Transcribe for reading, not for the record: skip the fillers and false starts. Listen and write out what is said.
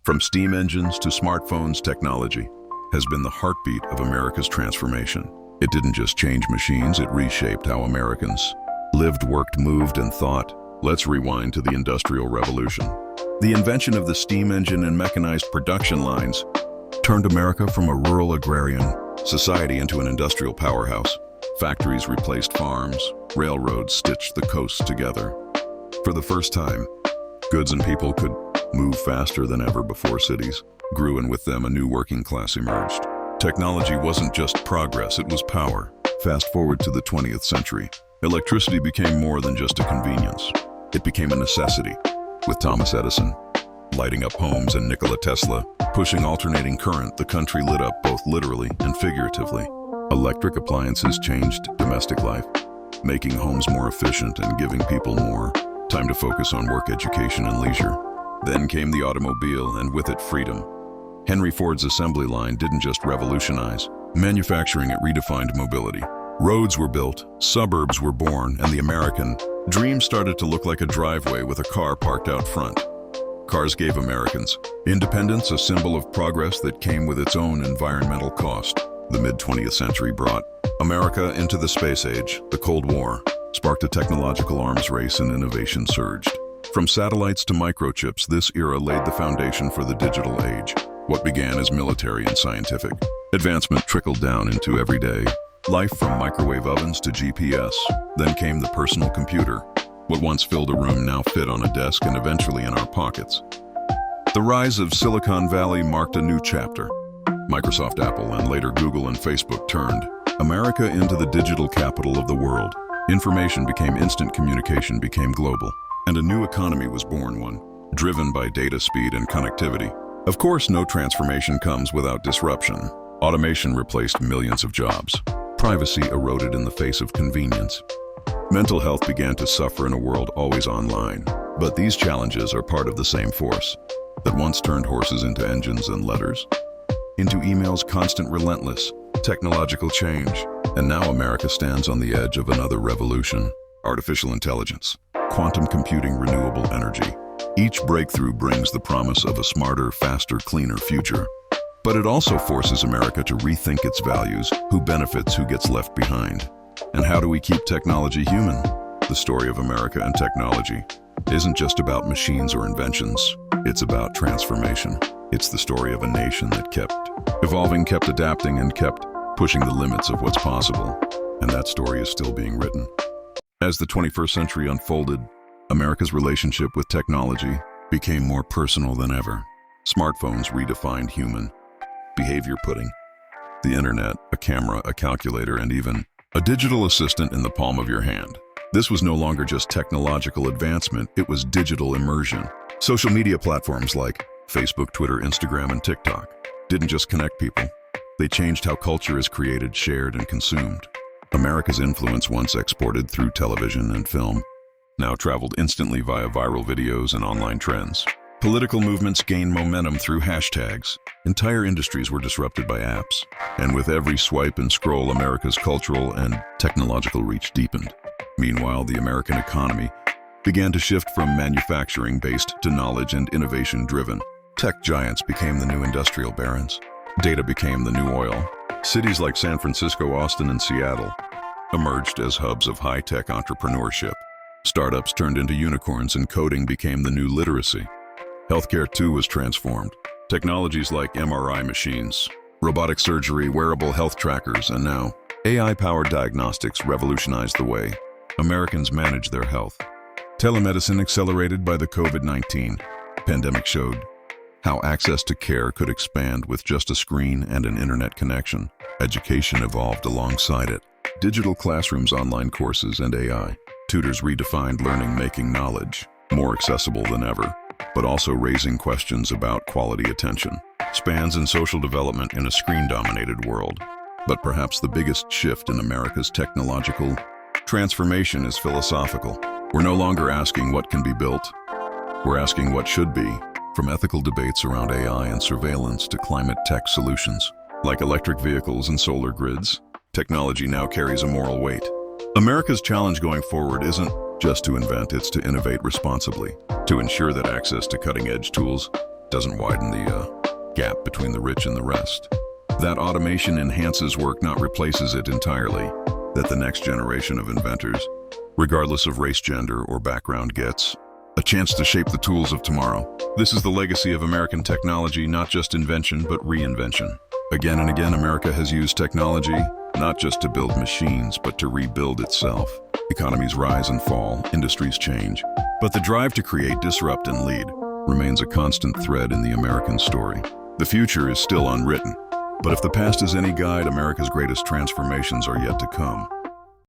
From steam engines to smartphones, technology has been the heartbeat of America's transformation. It didn't just change machines, it reshaped how Americans lived, worked, moved, and thought. Let's rewind to the Industrial Revolution. The invention of the steam engine and mechanized production lines turned America from a rural agrarian society into an industrial powerhouse. Factories replaced farms, railroads stitched the coasts together. For the first time, goods and people could move faster than ever before. Cities grew, and with them a new working class emerged. Technology wasn't just progress, it was power. Fast forward to the 20th century. Electricity became more than just a convenience. It became a necessity, with Thomas Edison lighting up homes and Nikola Tesla pushing alternating current. The country lit up both literally and figuratively. Electric appliances changed domestic life, making homes more efficient and giving people more time to focus on work, education, and leisure. Then came the automobile, and with it freedom. Henry Ford's assembly line didn't just revolutionize manufacturing, it redefined mobility. Roads were built, suburbs were born, and the American dream started to look like a driveway with a car parked out front. Cars gave Americans independence, a symbol of progress that came with its own environmental cost. The mid-20th century brought America into the space age. The Cold War sparked a technological arms race, and innovation surged. From satellites to microchips, this era laid the foundation for the digital age. What began as military and scientific advancement trickled down into everyday life, from microwave ovens to GPS. Then came the personal computer. What once filled a room now fit on a desk and eventually in our pockets. The rise of Silicon Valley marked a new chapter. Microsoft, Apple, and later Google and Facebook turned America into the digital capital of the world. Information became instant, communication became global, and a new economy was born, one driven by data, speed, and connectivity. Of course, no transformation comes without disruption. Automation replaced millions of jobs. Privacy eroded in the face of convenience. Mental health began to suffer in a world always online. But these challenges are part of the same force that once turned horses into engines and letters into emails. Constant, relentless technological change. And now America stands on the edge of another revolution. Artificial intelligence, quantum computing, renewable energy. Each breakthrough brings the promise of a smarter, faster, cleaner future. But it also forces America to rethink its values. Who benefits, who gets left behind? And how do we keep technology human? The story of America and technology isn't just about machines or inventions. It's about transformation. It's the story of a nation that kept evolving, kept adapting, and kept pushing the limits of what's possible. And that story is still being written. As the 21st century unfolded, America's relationship with technology became more personal than ever. Smartphones redefined human behavior, putting the internet, a camera, a calculator, and even a digital assistant in the palm of your hand. This was no longer just technological advancement, it was digital immersion. Social media platforms like Facebook, Twitter, Instagram, and TikTok didn't just connect people. They changed how culture is created, shared, and consumed. America's influence, once exported through television and film, now traveled instantly via viral videos and online trends. Political movements gained momentum through hashtags. Entire industries were disrupted by apps. And with every swipe and scroll, America's cultural and technological reach deepened. Meanwhile, the American economy began to shift from manufacturing-based to knowledge and innovation-driven. Tech giants became the new industrial barons. Data became the new oil. Cities like San Francisco, Austin, and Seattle emerged as hubs of high-tech entrepreneurship. Startups turned into unicorns, and coding became the new literacy. Healthcare, too, was transformed. Technologies like MRI machines, robotic surgery, wearable health trackers, and now AI-powered diagnostics revolutionized the way Americans manage their health. Telemedicine, accelerated by the COVID-19 pandemic, showed how access to care could expand with just a screen and an internet connection. Education evolved alongside it. Digital classrooms, online courses, and AI tutors redefined learning, making knowledge more accessible than ever, but also raising questions about quality attention spans and social development in a screen-dominated world. But perhaps the biggest shift in America's technological transformation is philosophical. We're no longer asking what can be built. We're asking what should be, from ethical debates around AI and surveillance to climate tech solutions like electric vehicles and solar grids. Technology now carries a moral weight. America's challenge going forward isn't just to invent, it's to innovate responsibly, to ensure that access to cutting-edge tools doesn't widen the gap between the rich and the rest. That automation enhances work, not replaces it entirely. That the next generation of inventors, regardless of race, gender, or background, gets a chance to shape the tools of tomorrow. This is the legacy of American technology, not just invention, but reinvention. Again and again, America has used technology not just to build machines, but to rebuild itself. Economies rise and fall, industries change, but the drive to create, disrupt, and lead remains a constant thread in the American story. The future is still unwritten, but if the past is any guide, America's greatest transformations are yet to come.